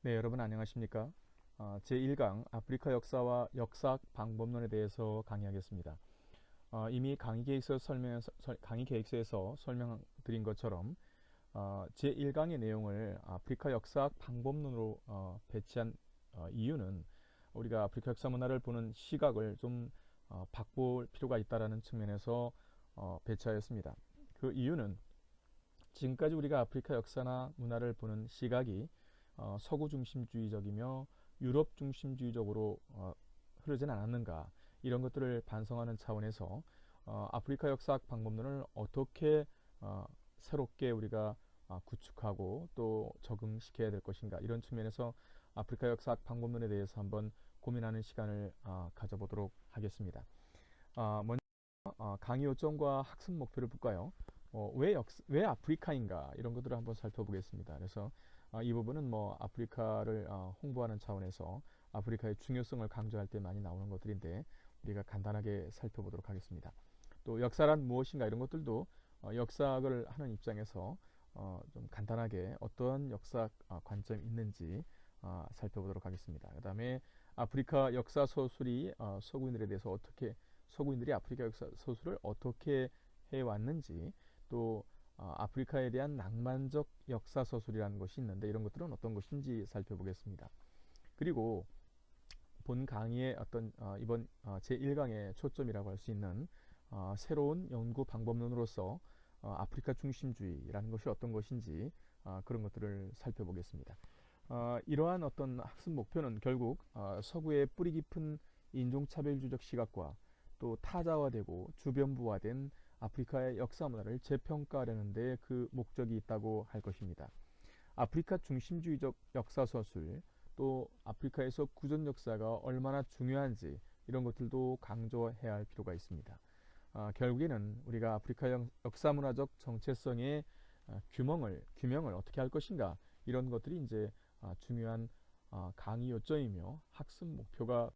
네, 여러분 안녕하십니까? 제1강 아프리카 역사와 역사학 방법론에 대해서 강의하겠습니다. 이미 강의 계획서에서 설명드린 것처럼 제1강의 내용을 아프리카 역사학 방법론으로 배치한 이유는 우리가 아프리카 역사 문화를 보는 시각을 좀 바꿀 필요가 있다는 측면에서 배치하였습니다. 그 이유는 지금까지 우리가 아프리카 역사나 문화를 보는 시각이 서구 중심주의적이며 유럽 중심주의적으로 흐르진 않았는가, 이런 것들을 반성하는 차원에서 아프리카 역사학 방법론을 어떻게 새롭게 우리가 구축하고 또 적응시켜야 될 것인가, 이런 측면에서 아프리카 역사학 방법론에 대해서 한번 고민하는 시간을 가져보도록 하겠습니다. 먼저 강의 요점과 학습 목표를 볼까요? 왜 아프리카인가, 이런 것들을 한번 살펴보겠습니다. 그래서 이 부분은 뭐 아프리카를 홍보하는 차원에서 아프리카의 중요성을 강조할 때 많이 나오는 것들인데, 우리가 간단하게 살펴보도록 하겠습니다. 또 역사란 무엇인가, 이런 것들도 역사학을 하는 입장에서 좀 간단하게 어떤 역사 관점이 있는지 살펴보도록 하겠습니다. 그 다음에 아프리카 역사 서술이 서구인들에 대해서 서구인들이 아프리카 역사 서술을 어떻게 해왔는지, 또 아프리카에 대한 낭만적 역사 서술이라는 것이 있는데, 이런 것들은 어떤 것인지 살펴보겠습니다. 그리고 본 강의의 이번 제1강의 초점이라고 할 수 있는 새로운 연구 방법론으로서 아프리카 중심주의라는 것이 어떤 것인지, 그런 것들을 살펴보겠습니다. 이러한 어떤 학습 목표는 결국 서구의 뿌리 깊은 인종차별주적 시각과 또 타자화되고 주변부화된 아프리카의 역사 문화를 재평가하려는 데 그 목적이 있다고 할 것입니다. 아프리카 중심주의적 역사 서술, 또 아프리카에서 구전 역사가 얼마나 중요한지, 이런 것들도 강조해야 할 필요가 있습니다. 결국에는 우리가 아프리카 역사 문화적 정체성의 규명을 어떻게 할 것인가, 이런 것들이 이제 중요한 강의 요점이며 학습 목표가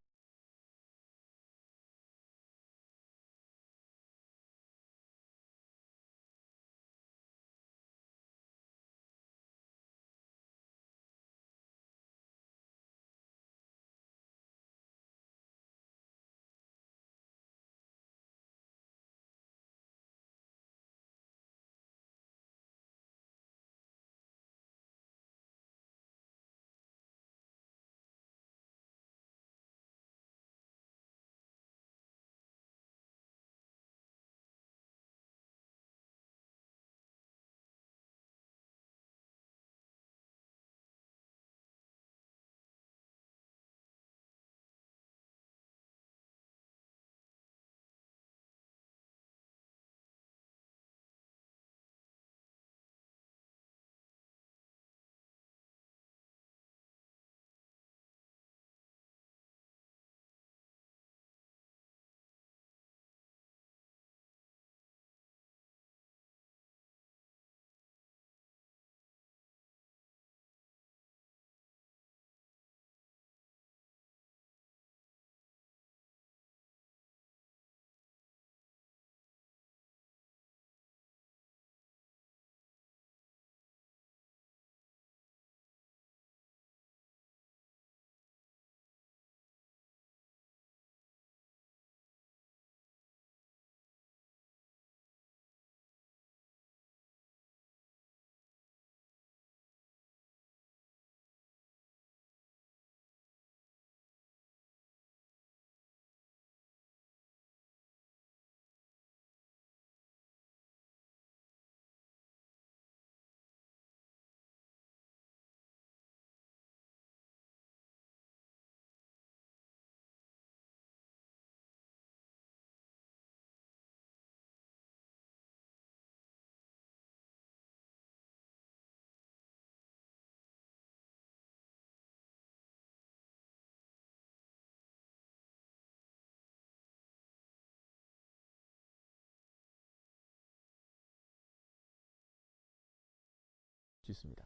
있습니다.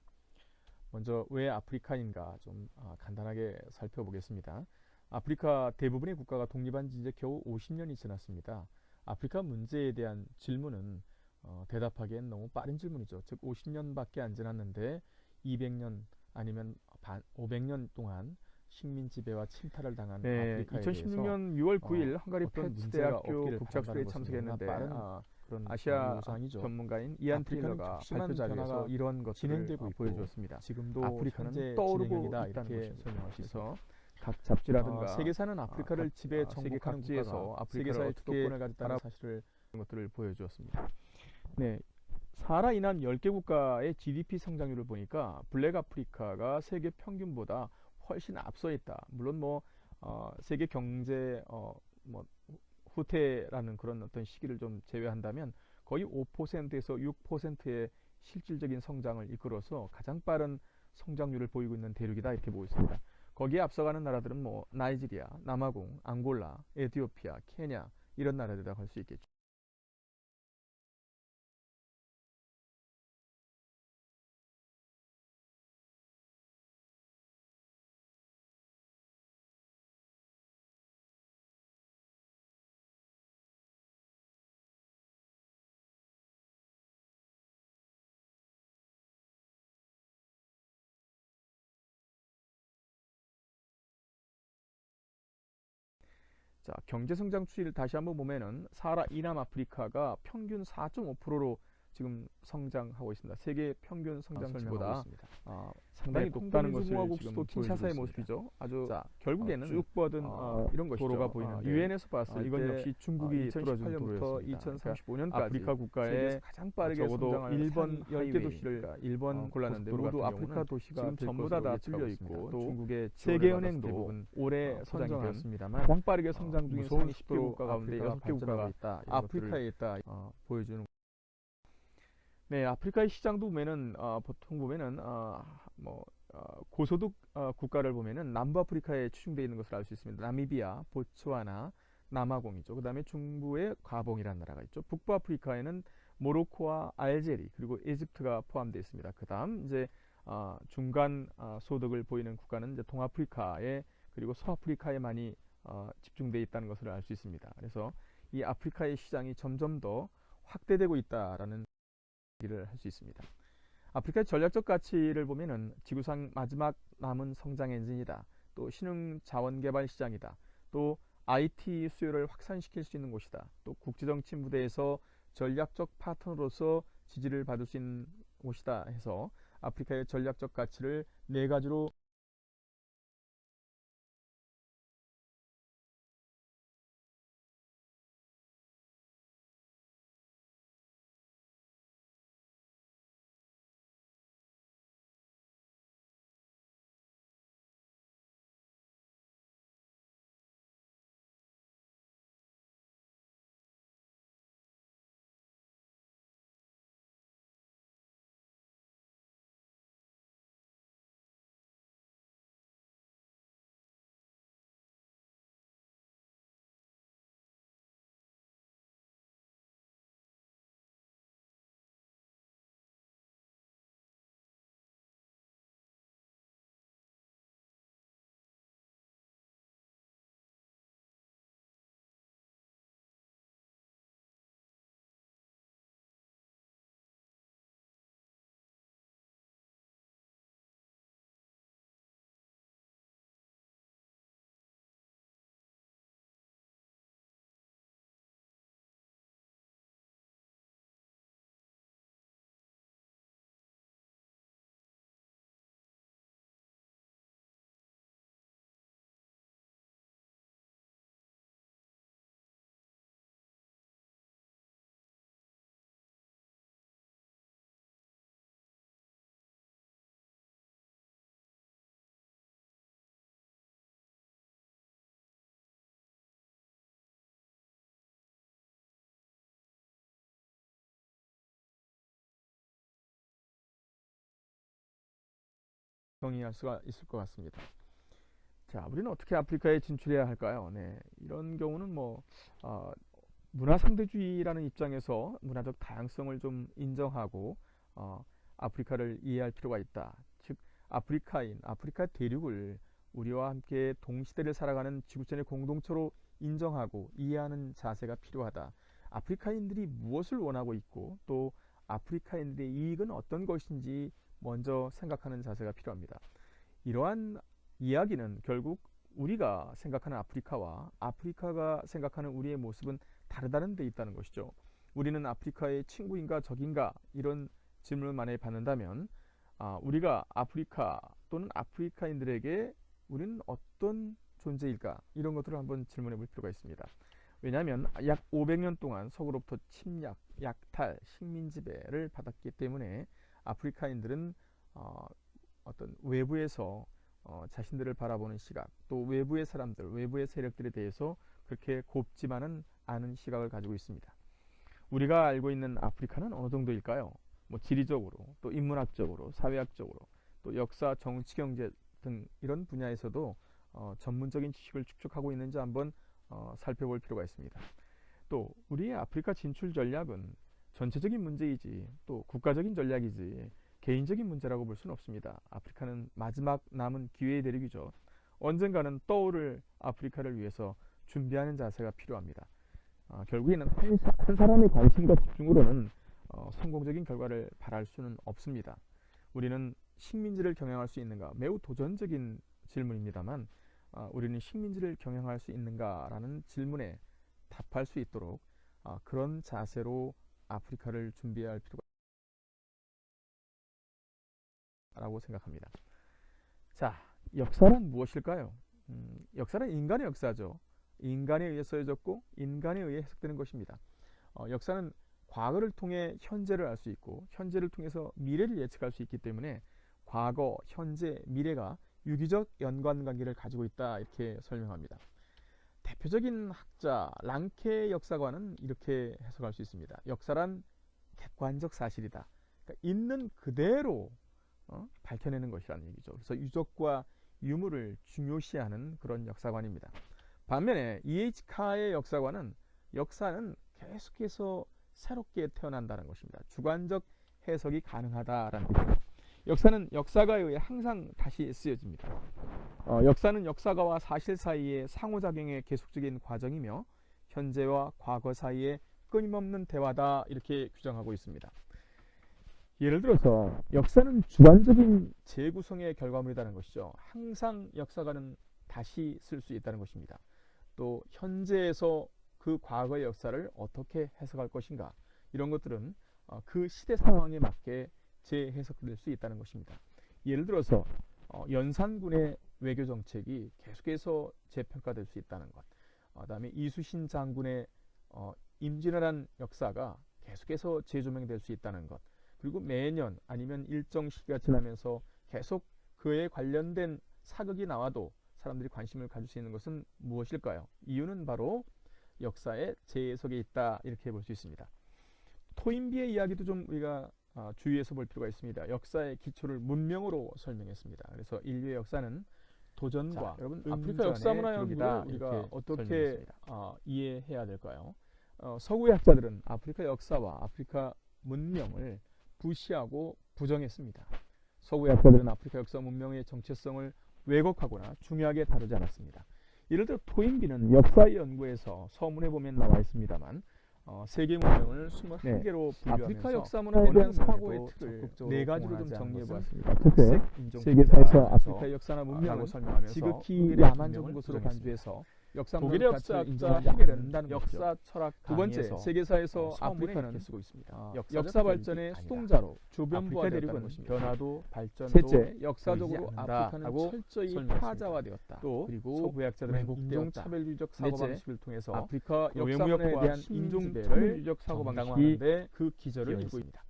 먼저 왜 아프리카인가 좀 간단하게 살펴보겠습니다. 아프리카 대부분의 국가가 독립한 지 이제 겨우 50년이 지났습니다. 아프리카 문제에 대한 질문은 대답하기엔 너무 빠른 질문이죠. 즉 50년밖에 안 지났는데 200년 아니면 500년 동안 식민 지배와 침탈을 당한 네, 아프리카에 2016년 6월 9일 헝가리 어떤 문제가 프레스대학교 없기를 국작술에 바란다는 참석했는데 것은 그런 아시아 요상이죠. 전문가인 이안 아프리카는 테일러가 격심한 발표 자리에서 변화가 이런 것들을 진행되고 있고 보여주었습니다. 지금도 아프리카는 현재 떠오르고 진행형이다 있다는 이렇게 것입니다. 설명할 수 있습니다. 그래서 각 잡지라든가 세계사는 아프리카를 지배 세계 정복하는 각지에서 국가가 아프리카를 세계사의 어떻게 주도권을 가졌다는 바라보는 사실을 것들을 보여주었습니다. 네, 사하라 이남 10개 국가의 GDP 성장률을 보니까 블랙 아프리카가 세계 평균보다 훨씬 앞서 있다. 물론 세계 경제 뭐 후퇴라는 그런 어떤 시기를 좀 제외한다면 거의 5%에서 6%의 실질적인 성장을 이끌어서 가장 빠른 성장률을 보이고 있는 대륙이다 이렇게 보고 있습니다. 거기에 앞서가는 나라들은 나이지리아, 남아공, 앙골라, 에티오피아, 케냐 이런 나라들이라고 할 수 있겠죠. 자, 경제 성장 추이를 다시 한번 보면은 사하라 이남 아프리카가 평균 4.5%로 지금 성장하고 있습니다. 세계 평균 성장치보다 상당히 높다는 것을 지금 킨샤사의 모습이죠. 아주 결국에는 쭉 뻗은 이런 것이죠. 도로가 보이는데 유엔에서 봤을 이건 역시 중국이 뚫어준 도로였습니다. 2035년까지 아프리카 국가의 가장 빠르게 적어도 일본 10개 도시를 일본 골랐는데 모두 아프리카 도시가 지금 전부 다 뚫려 있고 또 중국의 세계은행도 올해 선정했습니다만 가장 빠르게 성장 중인 상위 10개 국가 가운데 6개 국가가 아프리카에 있다 보여주는. 네, 아프리카의 시장도 보면은 보통 보면은 고소득 국가를 보면은 남부 아프리카에 추중되어 있는 것을 알 수 있습니다. 나미비아, 보츠와나, 남아공이죠. 그다음에 중부에 가봉이라는 나라가 있죠. 북부 아프리카에는 모로코와 알제리 그리고 이집트가 포함되어 있습니다. 그다음 이제 중간 소득을 보이는 국가는 이제 동아프리카에 그리고 서아프리카에 많이 집중되어 있다는 것을 알 수 있습니다. 그래서 이 아프리카의 시장이 점점 더 확대되고 있다라는 얘기를 할 수 있습니다. 아프리카의 전략적 가치를 보면은 지구상 마지막 남은 성장 엔진이다. 또 신흥 자원 개발 시장이다. 또 IT 수요를 확산시킬 수 있는 곳이다. 또 국제정치 무대에서 전략적 파트너로서 지지를 받을 수 있는 곳이다 해서 아프리카의 전략적 가치를 네 가지로 정의할 수가 있을 것 같습니다. 자, 우리는 어떻게 아프리카에 진출해야 할까요? 네, 이런 경우는 문화 상대주의라는 입장에서 문화적 다양성을 좀 인정하고 아프리카를 이해할 필요가 있다. 즉, 아프리카 대륙을 우리와 함께 동시대를 살아가는 지구촌의 공동체로 인정하고 이해하는 자세가 필요하다. 아프리카인들이 무엇을 원하고 있고 또 아프리카인들의 이익은 어떤 것인지 먼저 생각하는 자세가 필요합니다. 이러한 이야기는 결국 우리가 생각하는 아프리카와 아프리카가 생각하는 우리의 모습은 다르다는 데 있다는 것이죠. 우리는 아프리카의 친구인가 적인가 이런 질문을 만약에 받는다면 우리가 아프리카 또는 아프리카인들에게 우리는 어떤 존재일까 이런 것들을 한번 질문해 볼 필요가 있습니다. 왜냐하면 약 500년 동안 서구로부터 침략, 약탈, 식민 지배를 받았기 때문에 아프리카인들은 어떤 외부에서 자신들을 바라보는 시각, 또 외부의 사람들, 외부의 세력들에 대해서 그렇게 곱지만은 않은 시각을 가지고 있습니다. 우리가 알고 있는 아프리카는 어느 정도일까요? 뭐 지리적으로, 또 인문학적으로, 사회학적으로, 또 역사, 정치, 경제 등 이런 분야에서도 전문적인 지식을 축적하고 있는지 한번 살펴볼 필요가 있습니다. 또 우리의 아프리카 진출 전략은 전체적인 문제이지 또 국가적인 전략이지 개인적인 문제라고 볼 수는 없습니다. 아프리카는 마지막 남은 기회의 대륙이죠. 언젠가는 떠오를 아프리카를 위해서 준비하는 자세가 필요합니다. 결국에는 한 사람의 관심과 집중으로는 성공적인 결과를 바랄 수는 없습니다. 우리는 식민지를 경영할 수 있는가? 매우 도전적인 질문입니다만 우리는 식민지를 경영할 수 있는가라는 질문에 답할 수 있도록 그런 자세로 아프리카를 준비해야 할 필요가 있다고 생각합니다. 자, 역사는 무엇일까요? 역사는 인간의 역사죠. 인간에 의해 써졌고 인간에 의해 해석되는 것입니다. 역사는 과거를 통해 현재를 알 수 있고 현재를 통해서 미래를 예측할 수 있기 때문에 과거, 현재, 미래가 유기적 연관관계를 가지고 있다 이렇게 설명합니다. 대표적인 학자 랑케 역사관은 이렇게 해석할 수 있습니다. 역사란 객관적 사실이다. 그러니까 있는 그대로 밝혀내는 것이라는 얘기죠. 그래서 유적과 유물을 중요시하는 그런 역사관입니다. 반면에 E.H. 카의 역사관은 역사는 계속해서 새롭게 태어난다는 것입니다. 주관적 해석이 가능하다라는 뜻이죠. 역사는 역사가에 의해 항상 다시 쓰여집니다. 역사는 역사가와 사실 사이의 상호작용의 계속적인 과정이며 현재와 과거 사이의 끊임없는 대화다 이렇게 규정하고 있습니다. 예를 들어서 역사는 주관적인 재구성의 결과물이라는 것이죠. 항상 역사가는 다시 쓸 수 있다는 것입니다. 또 현재에서 그 과거의 역사를 어떻게 해석할 것인가 이런 것들은 그 시대 상황에 맞게 재해석될 수 있다는 것입니다. 예를 들어서 연산군의 외교 정책이 계속해서 재평가될 수 있다는 것. 그다음에 이수신 장군의 임진왜란 역사가 계속해서 재조명될 수 있다는 것. 그리고 매년 아니면 일정 시기가 지나면서 계속 그에 관련된 사극이 나와도 사람들이 관심을 가질 수 있는 것은 무엇일까요? 이유는 바로 역사의 재해석에 있다 이렇게 볼 수 있습니다. 토인비의 이야기도 좀 우리가 주의해서 볼 필요가 있습니다. 역사의 기초를 문명으로 설명했습니다. 그래서 인류의 역사는 도전과 여러분 아프리카 역사 문화 연구를 우리가 어떻게 이해해야 될까요? 서구의 학자들은 아프리카 역사와 아프리카 문명을 부시하고 부정했습니다. 서구의 학자들은 아프리카 역사 문명의 정체성을 왜곡하거나 중요하게 다루지 않았습니다. 예를 들어 토인비는 역사의 연구에서 서문에 보면 나와 있습니다만 세계 문명을 21개로 분류하면서 아프리카 역사 문화에 대한 사고의 틀을 네 가지로 좀 정리해 보았습니다. 첫째, 세계사에서 아프리카 역사나 문명을 설명하면서 지극히 야만적인 것으로 간주해서 독일의 역사학자 헤겔은 역사 철학 두 번째, 세계사에서 아프리카는 쓰고 있습니다. 역사 발전의 수동자로 아프리카 대륙은 것입니다. 변화도 발전도 셋째, 역사적으로 아프리카는 철저히 타자화되었다. 또 그리고 서구의 학자들은 인종차별주의적 사고방식을 통해서 아프리카 역사 문화에 대한 인종차별주의적 사고방식이 그 기저를 이루고 있습니다.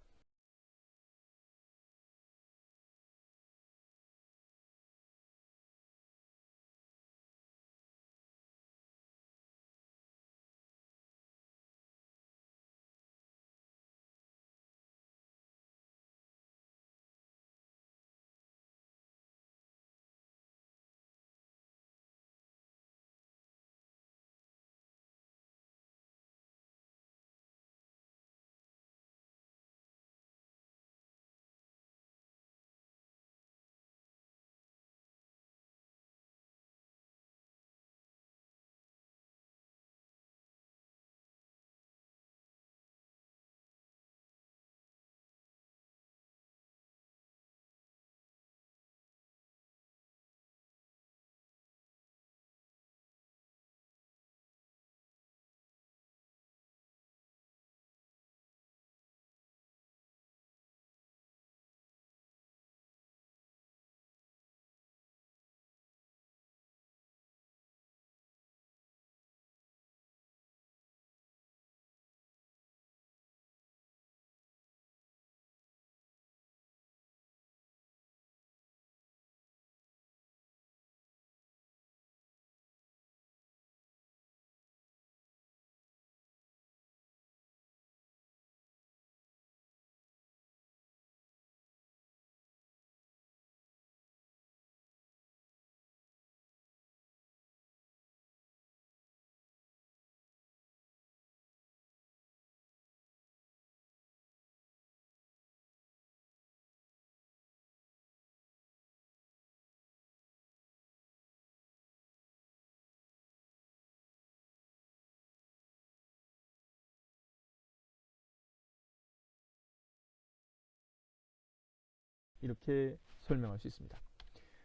이렇게 설명할 수 있습니다.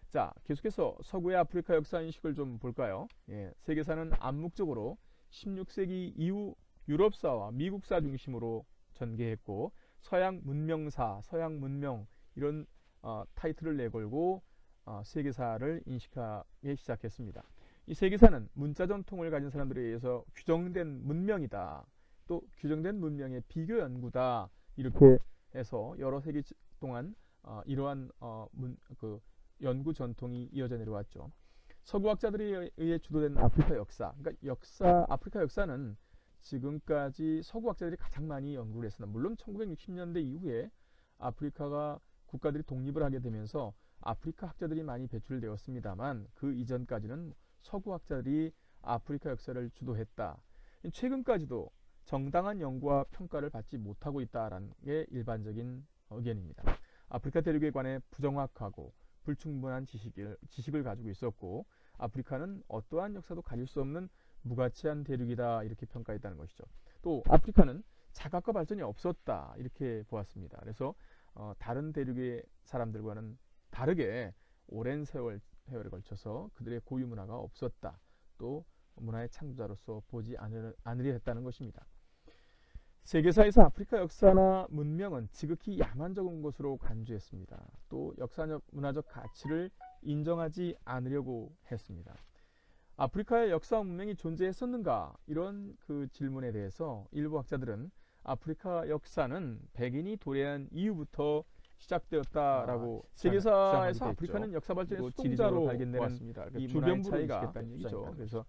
자, 계속해서 서구의 아프리카 역사 인식을 좀 볼까요? 예, 세계사는 암묵적으로 16세기 이후 유럽사와 미국사 중심으로 전개했고 서양 문명사, 서양 문명 이런 타이틀을 내걸고 세계사를 인식하기 시작했습니다. 이 세계사는 문자 전통을 가진 사람들에 의해서 규정된 문명이다. 또 규정된 문명의 비교 연구다. 이렇게 해서 여러 세기 동안 이러한 연구 전통이 이어져 내려왔죠. 서구학자들에 의해 주도된 아프리카 역사. 그러니까 아프리카 역사는 지금까지 서구학자들이 가장 많이 연구를 했습니다. 물론 1960년대 이후에 아프리카가 국가들이 독립을 하게 되면서 아프리카 학자들이 많이 배출되었습니다만 그 이전까지는 서구학자들이 아프리카 역사를 주도했다. 최근까지도 정당한 연구와 평가를 받지 못하고 있다는 게 일반적인 의견입니다. 아프리카 대륙에 관해 부정확하고 불충분한 지식을 가지고 있었고 아프리카는 어떠한 역사도 가질 수 없는 무가치한 대륙이다 이렇게 평가했다는 것이죠. 또 아프리카는 자각과 발전이 없었다 이렇게 보았습니다. 그래서 다른 대륙의 사람들과는 다르게 오랜 세월에 걸쳐서 그들의 고유 문화가 없었다. 또 문화의 창조자로서 보지 않으려 했다는 것입니다. 세계사에서 아프리카 역사나 문명은 지극히 야만적인 것으로 간주했습니다. 또 역사적 문화적 가치를 인정하지 않으려고 했습니다. 아프리카의 역사와 문명이 존재했었는가? 이런 그 질문에 대해서 일부 학자들은 아프리카 역사는 백인이 도래한 이후부터 시작되었다라고 세계사에서 아프리카는 역사 발전의 수동자로 발견되는 이 문화의 차이가 있다는 얘기죠. 그래서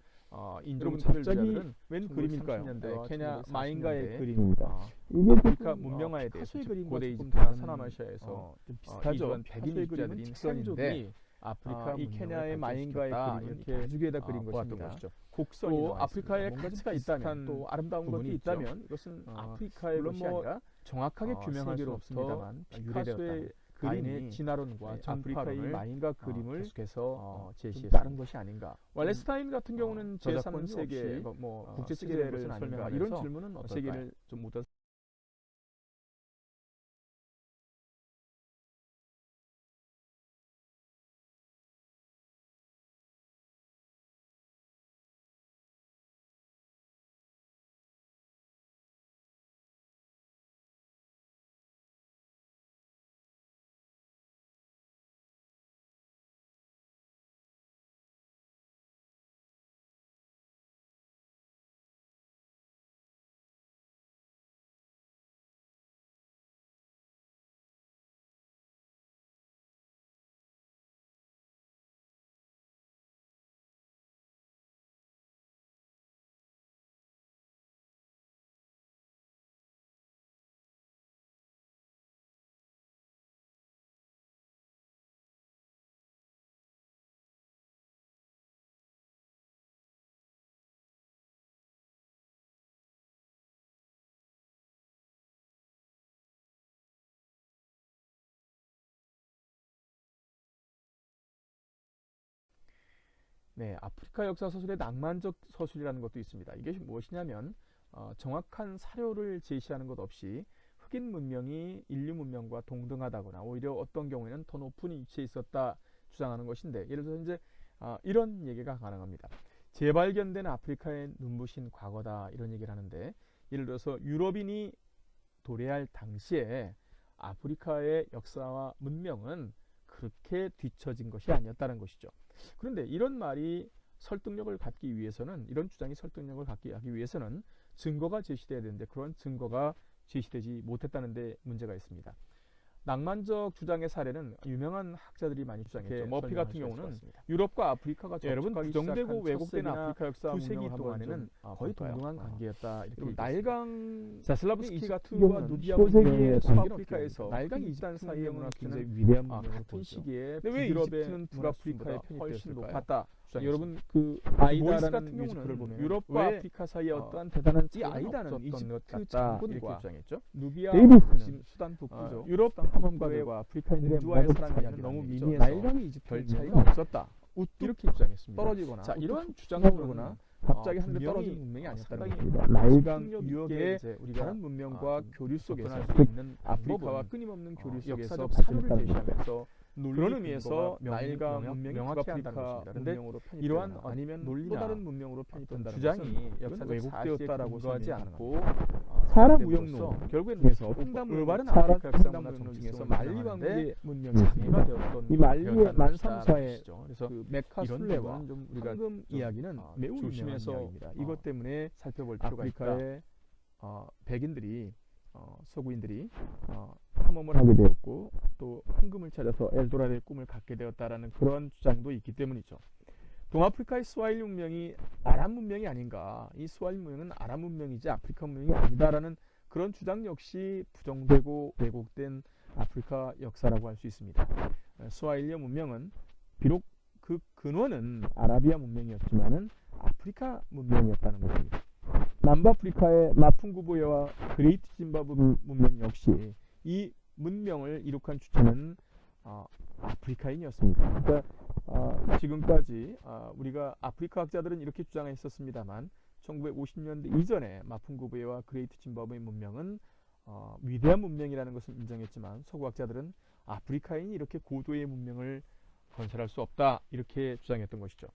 인종 차별자들은 웬 그림일까요? 케냐 마잉가의 그림입니다. 이게 아프리카 문명화에 대해서 고대 이집트나 서남아시아에서 좀 비슷하죠. 백인 이집트자들인 흑선인데 아프리카 이 케냐의 마잉가의 그림은 이렇게 가죽에다 그린 것입니다. 곡선이 아프리카에 가치가 있다면 또 아름다운 것이 있다면 이것은 아프리카의 것이 아니라 정확하게 규명할 수 없습니다만 피카소의 그림의 진화론과 아프리카의 마잉가 그림을 계속해서 제시했습니다. 다른 것이 아닌가. 왈레스타인 같은 경우는 제3세계 국제 시대를 설명하면서 이런 질문은 세계를 좀 묻어 네, 아프리카 역사 서술의 낭만적 서술이라는 것도 있습니다. 이게 무엇이냐면 정확한 사료를 제시하는 것 없이 흑인 문명이 인류 문명과 동등하다거나 오히려 어떤 경우에는 더 높은 위치에 있었다 주장하는 것인데 예를 들어서 이제 이런 얘기가 가능합니다. 재발견된 아프리카의 눈부신 과거다 이런 얘기를 하는데 예를 들어서 유럽인이 도래할 당시에 아프리카의 역사와 문명은 그렇게 뒤처진 것이 아니었다는 것이죠. 그런데 이런 말이 설득력을 갖기 위해서는 이런 주장이 설득력을 갖기 위해서는 증거가 제시돼야 되는데 그런 증거가 제시되지 못했다는 데 문제가 있습니다. 낭만적 주장의 사례는 유명한 학자들이 많이 주장했죠. 머피 같은 경우는 유럽과 아프리카가 여러분 부정되고 왜곡된 아프리카 역사 두세기 동안에는 거의 동등한 관계였다. 이렇게 나일강 자슬라브스키 같은 경우는 누비아 문명의 서아프리카에서 나일강 이집트 사이의 문화가 굉장히 위대한 같은 시기에 유럽의 북아프리카의 편입 훨씬 높았다. 여러분 그 아이다라는 같은 뮤지컬을 보면 유럽과 아프리카 사이에 어떠한 대단한 이 아이다는 이집트 장군과 누비아 지금 수단 북부죠. 유럽 탐험가들과 아프리카인들의 문화의 사랑이 너무 미미해서 나일강이 이집트 별 차이가 없었다. 이렇게 주장했습니다. 떨어지거나 자 이러한 주장으로나 갑자기 하늘에 분명히 떨어진 문명이 아니었다는 상당히 것입니다. 나일강 폭력 유역의 있게 이제 우리가 다른 문명과 교류 속에서 접근할 수 있는 아프리카와 방법은 끊임없는 교류 속에서 역사적 발전을 사료를 제시하면서 논리 그런 근거가 의미에서 나일강 문명이 명확해야 한다는 북아프리카 것입니다. 그런데 문명으로 이러한 편입되거나 아니면 또 논리나 다른 문명으로 편입된다는 주장이 것은 역사적 왜곡되었다라고 근거하지 설명이 않고 가능합니다. 사람 주장됨으로써 무역론 결국에는 중에서 횡단 올바른 무역론, 아프리카 역사 횡단 문화 무역론 중에서 정체성을 말리 주장하는데 왕국의 문명이 장애가 있습니다. 되었던 이 말리의 되었다는 만삼사의 것이죠. 그래서 그 메카 이런 순례와 부분은 좀 우리가 황금 좀, 이야기는 매우 조심해서 유명한 이야기입니다. 이것 때문에 살펴볼 필요가 있다. 아프리카의 백인들이 서구인들이 탐험을 하게 되었고 또 황금을 찾아서 엘도라도의 꿈을 갖게 되었다라는 그런 주장도 있기 때문이죠. 동아프리카의 스와힐리 문명이 아랍 문명이 아닌가, 이 스와힐리 문명은 아랍 문명이지 아프리카 문명이 아니다라는 그런 주장 역시 부정되고 왜곡된 아프리카 역사라고 할 수 있습니다. 스와힐리 문명은 비록 그 근원은 아라비아 문명이었지만은 아프리카 문명이었다는 것입니다. 남부아프리카의 마풍구보여와 그레이트 짐바브 문명 역시 이 문명을 이룩한 주체는 아프리카인이었습니다. 그러니까 지금까지 우리가 아프리카 학자들은 이렇게 주장했었습니다만 1950년대 이전에 마풍구보여와 그레이트 짐바브의 문명은 위대한 문명이라는 것을 인정했지만 서구 학자들은 아프리카인이 이렇게 고도의 문명을 건설할 수 없다 이렇게 주장했던 것이죠.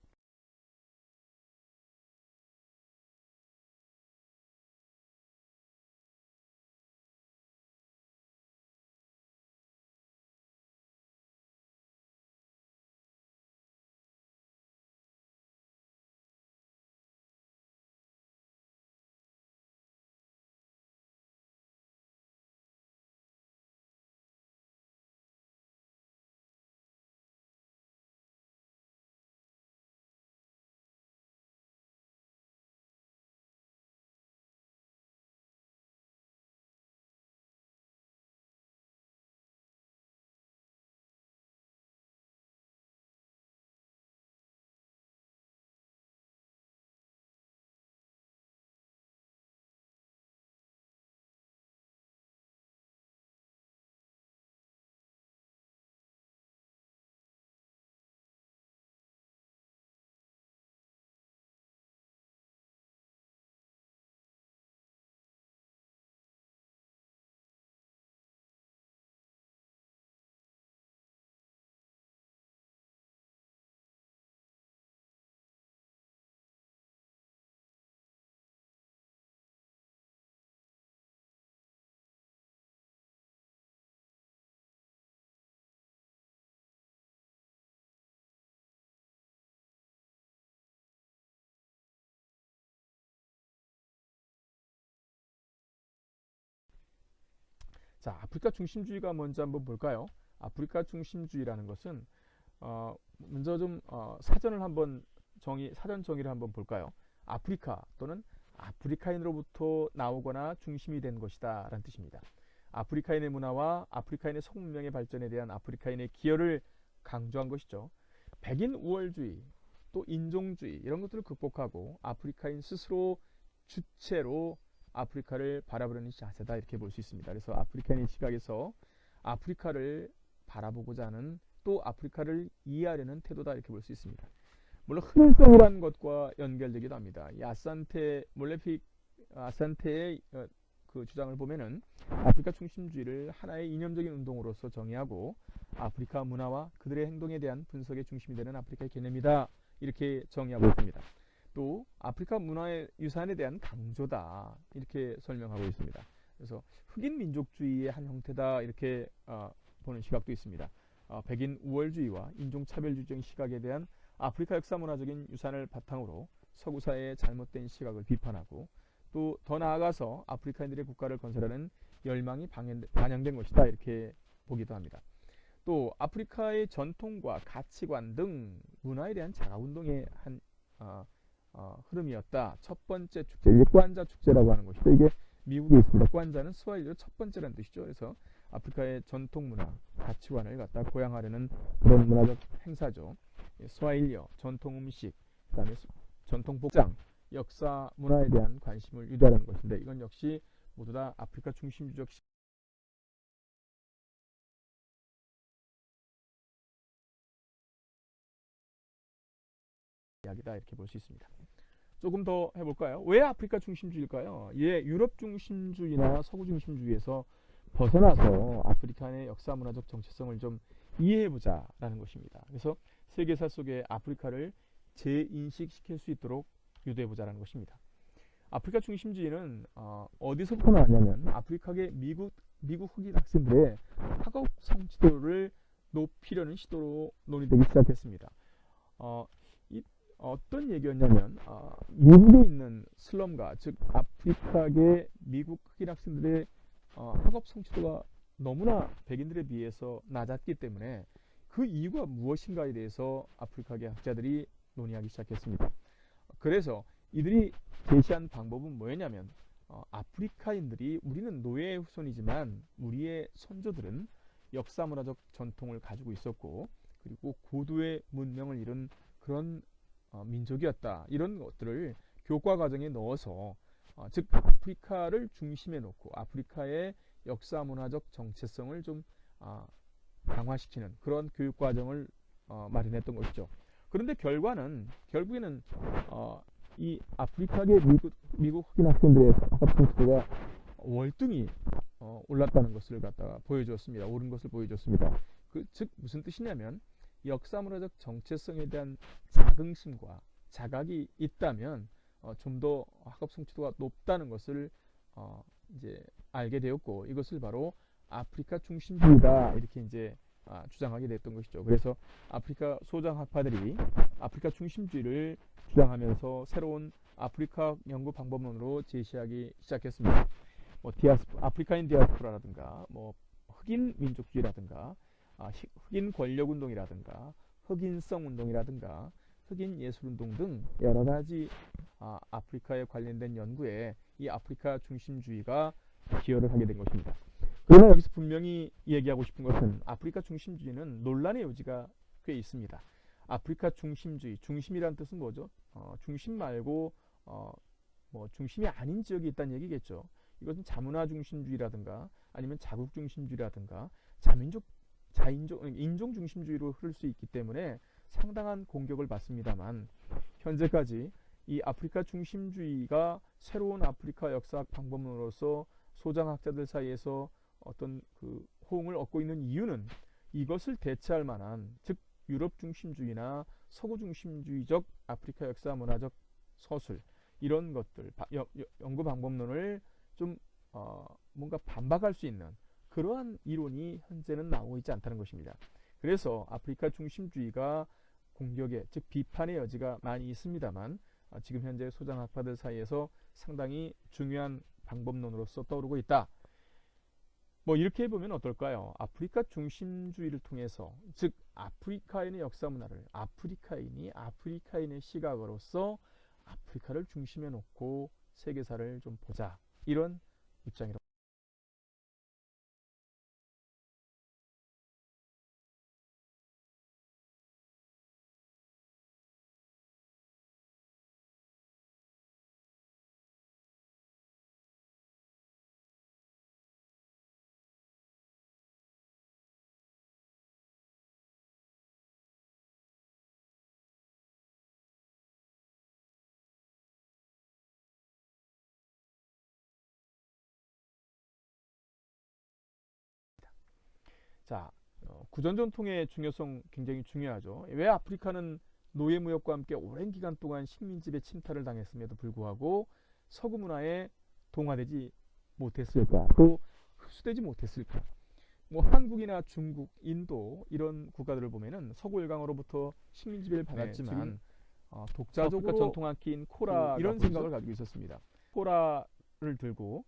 자, 아프리카 중심주의가 뭔지 한번 볼까요? 아프리카 중심주의라는 것은 먼저 좀 사전을 한번 사전 정의를 한번 볼까요? 아프리카 또는 아프리카인으로부터 나오거나 중심이 된 것이다 라는 뜻입니다. 아프리카인의 문화와 아프리카인의 소문명의 발전에 대한 아프리카인의 기여를 강조한 것이죠. 백인 우월주의 또 인종주의 이런 것들을 극복하고 아프리카인 스스로 주체로 아프리카를 바라보는 자세다 이렇게 볼 수 있습니다. 그래서 아프리카인의 시각에서 아프리카를 바라보고자 하는 또 아프리카를 이해하려는 태도다 이렇게 볼 수 있습니다. 물론 흡연성이라는 것과 연결되기도 합니다. 이 아산테의 그 주장을 보면은 아프리카 중심주의를 하나의 이념적인 운동으로서 정의하고 아프리카 문화와 그들의 행동에 대한 분석의 중심이 되는 아프리카의 개념이다 이렇게 정의하고 있습니다. 또 아프리카 문화의 유산에 대한 강조다 이렇게 설명하고 있습니다. 그래서 흑인 민족주의의 한 형태다 이렇게 보는 시각도 있습니다. 백인 우월주의와 인종차별주의적인 시각에 대한 아프리카 역사 문화적인 유산을 바탕으로 서구 사회의 잘못된 시각을 비판하고 또 더 나아가서 아프리카인들의 국가를 건설하는 열망이 반영된 것이다 이렇게 보기도 합니다. 또 아프리카의 전통과 가치관 등 문화에 대한 자가운동의 한 흐름이었다. 첫 번째 축제, 관자 축제라고 하는 것이죠. 이게 미국에 있습니다. 관자는 스와힐리로 첫 번째라는 뜻이죠. 그래서 아프리카의 전통 문화, 가치관을 갖다 고양하려는 그런 문화적 행사죠. 스와힐리어, 전통 음식, 그다음에 전통 복장, 역사, 문화에 대한 관심을 유도하는 것인데 이건 역시 모두 다 아프리카 중심주적 이야기다 이렇게 볼 수 있습니다. 조금 더 해볼까요? 왜 아프리카 중심주의일까요? 예, 유럽 중심주의나 서구 중심주의에서 벗어나서 아프리카의 역사 문화적 정체성을 좀 이해해보자라는 것입니다. 그래서 세계사 속에 아프리카를 재인식시킬 수 있도록 유도해보자라는 것입니다. 아프리카 중심주의는 어디서부터 나왔냐면 아프리카계 미국 흑인 학생들의 학업 성취도를 높이려는 시도로 논의되기 시작했습니다. 이 어떤 얘기였냐면 미국에 있는 슬럼가, 즉 아프리카계 미국 흑인 학생들의 학업 성취도가 너무나 백인들에 비해서 낮았기 때문에 그 이유가 무엇인가에 대해서 아프리카계 학자들이 논의하기 시작했습니다. 그래서 이들이 제시한 방법은 뭐였냐면 아프리카인들이 우리는 노예의 후손이지만 우리의 선조들은 역사 문화적 전통을 가지고 있었고 그리고 고도의 문명을 이룬 그런 민족이었다. 이런 것들을 교과 과정에 넣어서 즉 아프리카를 중심에 놓고 아프리카의 역사 문화적 정체성을 좀 강화시키는 그런 교육 과정을 마련했던 것이죠. 그런데 결국에는 이 아프리카계 미국 흑인 학생들의 학업 성취도가 월등히 올랐다는 것을 갖다가 보여주었습니다. 오른 것을 보여줬습니다. 즉 무슨 뜻이냐면 역사 문화적 정체성에 대한 자긍심과 자각이 있다면 좀 더 학업 성취도가 높다는 것을 이제 알게 되었고 이것을 바로 아프리카 중심주의다 이렇게 이제 주장하게 됐던 것이죠. 그래서 아프리카 소장 학파들이 아프리카 중심주의를 주장하면서 새로운 아프리카 연구 방법론으로 제시하기 시작했습니다. 뭐 아프리카인 디아스포라라든가 뭐 흑인 민족주의라든가 흑인 권력운동이라든가 흑인성 운동이라든가 흑인 예술운동 등 여러 가지 아프리카에 관련된 연구에 이 아프리카 중심주의가 기여를 하게 된 것입니다. 그러나 여기서 분명히 얘기하고 싶은 것은 아프리카 중심주의는 논란의 여지가 꽤 있습니다. 아프리카 중심주의, 중심이란 뜻은 뭐죠? 중심 말고 뭐 중심이 아닌 지역이 있다는 얘기겠죠. 이것은 자문화 중심주의라든가 아니면 자국 중심주의라든가 인종 중심주의로 흐를 수 있기 때문에 상당한 공격을 받습니다만 현재까지 이 아프리카 중심주의가 새로운 아프리카 역사학 방법론으로서 소장학자들 사이에서 어떤 그 호응을 얻고 있는 이유는 이것을 대체할 만한 즉 유럽 중심주의나 서구 중심주의적 아프리카 역사 문화적 서술 이런 것들 연구 방법론을 좀 뭔가 반박할 수 있는 그러한 이론이 현재는 나오고 있지 않다는 것입니다. 그래서 아프리카 중심주의가 공격의 즉 비판의 여지가 많이 있습니다만 지금 현재 소장학파들 사이에서 상당히 중요한 방법론으로서 떠오르고 있다. 뭐 이렇게 보면 어떨까요? 아프리카 중심주의를 통해서 즉 아프리카인의 역사 문화를 아프리카인의 시각으로서 아프리카를 중심에 놓고 세계사를 좀 보자 이런 입장이라고. 자, 구전 전통의 중요성 굉장히 중요하죠. 왜 아프리카는 노예 무역과 함께 오랜 기간 동안 식민지배 침탈을 당했음에도 불구하고 서구 문화에 동화되지 못했을까? 또 흡수되지 못했을까? 뭐 한국이나 중국, 인도 이런 국가들을 보면은 서구 일강으로부터 식민지배를 받았지만 독자적으로 전통악기인 코라 이런 생각을 가지고 있었습니다. 코라를 들고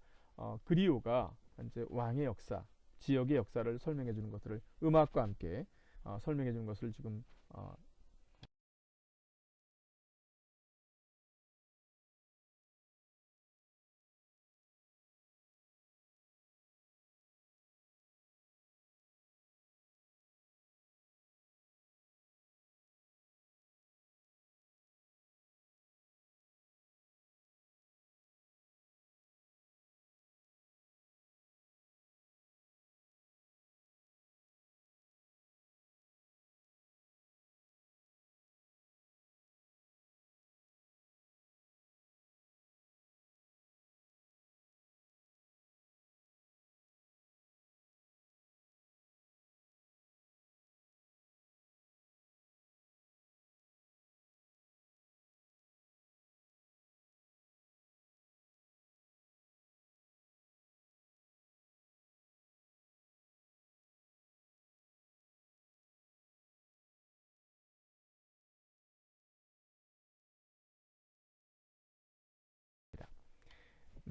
그리오가 이제 왕의 역사, 지역의 역사를 설명해 주는 것들을 음악과 함께 설명해 주는 것을 지금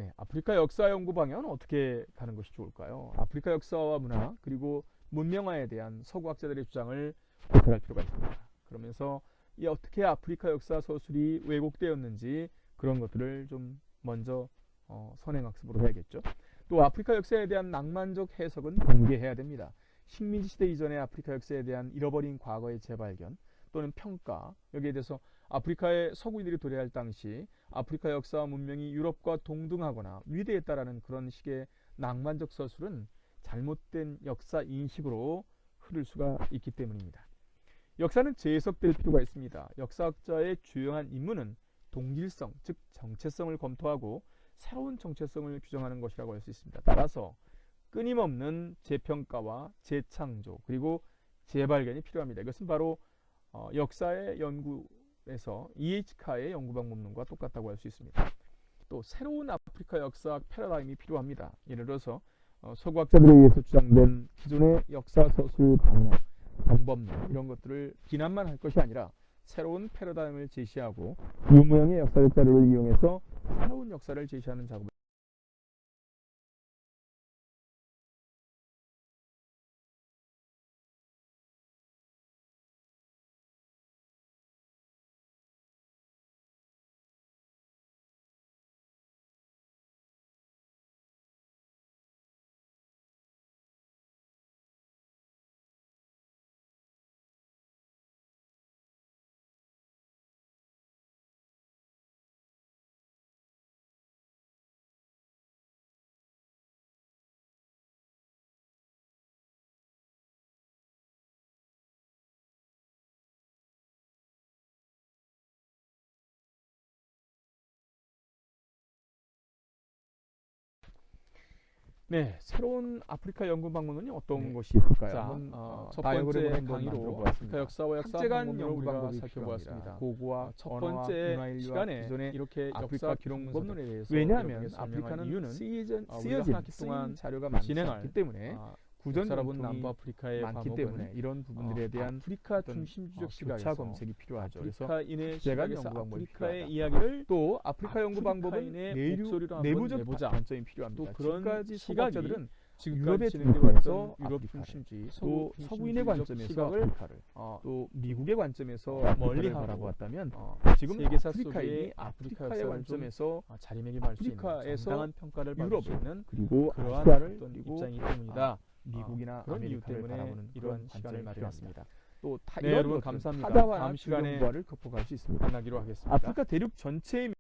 네, 아프리카 역사 연구 방향은 어떻게 가는 것이 좋을까요? 아프리카 역사와 문화 그리고 문명화에 대한 서구학자들의 주장을 고찰할 필요가 있습니다. 그러면서 이 어떻게 아프리카 역사 서술이 왜곡되었는지 그런 것들을 좀 먼저 선행학습으로 해야겠죠. 또 아프리카 역사에 대한 낭만적 해석은 공개해야 됩니다. 식민지 시대 이전의 아프리카 역사에 대한 잃어버린 과거의 재발견 또는 평가, 여기에 대해서 아프리카의 서구인들이 도래할 당시 아프리카 역사와 문명이 유럽과 동등하거나 위대했다라는 그런 식의 낭만적 서술은 잘못된 역사 인식으로 흐를 수가 있기 때문입니다. 역사는 재해석될 필요가 있습니다. 역사학자의 주요한 임무는 동질성, 즉 정체성을 검토하고 새로운 정체성을 규정하는 것이라고 할 수 있습니다. 따라서 끊임없는 재평가와 재창조 그리고 재발견이 필요합니다. 이것은 바로 역사의 연구에서 E.H. 카의 연구방법론과 똑같다고 할 수 있습니다. 또 새로운 아프리카 역사학 패러다임이 필요합니다. 예를 들어서 서구학자들에 의해서 주장된 기존의 역사 서술 방법론 이런 것들을 비난만 할 것이 아니라 새로운 패러다임을 제시하고 유무형의 역사적 자료를 이용해서 새로운 역사를 제시하는 작업을 네, 새로운 아프리카 연구 방법론이 어떤 것이 있을까요? 자, 한번 첫 다이어그램을 번째 한번 강의로 만들어보았습니다. 아프리카 역사와 역사 학제간 방법론을 연구 우리가 방법이 살펴보았습니다. 필요합니다. 고고학, 첫 언어학, 번째 문화인류학, 시간에 기존의 이렇게 아프리카 역사 기록 방법론에 대해서 왜냐하면 여러분에게 설명한 아프리카는 이유는 쓰여진 우리가 한 학기 쓰인 동안 자료가 많지 진행할 않기 때문에 구전 역사라본 본토 남부 아프리카의 많기 과목은 때문에 이런 부분들에 대한 아프리카 어떤 중심주적 교차 시각에서 검색이 필요하죠. 그래서 아프리카인의 학제간 시각에서 연구 방법이 아프리카의 필요하다. 이야기를 또 아프리카 연구 방법은 아프리카인의 목소리로 한번 내부적 내보자. 관점이 필요합니다. 또 그런 지금까지 시각이 서구학자들은 지금까지 유럽에 진행되어 중심해서 왔던 유럽 아프리카를, 중심주의, 또 서구인의 관점에서 시각을 아프리카를, 또 미국의 관점에서 멀리 아프리카를 하고 바라보았다면 지금 세계사 아프리카인이 속에 아프리카의 역사를 관점에서 자리매김할 수 있는 아프리카에서 정당한 평가를 받을 수 유럽을 있는 그리고 그러한 아시아를 어떤 그리고 입장이기 때문이다. 미국이나 그런 이유 아메리카를 때문에 바라보는 이러한 그런 시간을 관점이 마련했습니다. 또 네, 이런 여러분 것들은 감사합니다. 타자와나 다음 시간에 불경과를 극복할 수 있습니다. 만나기로 하겠습니다. 아프리카 대륙 전체의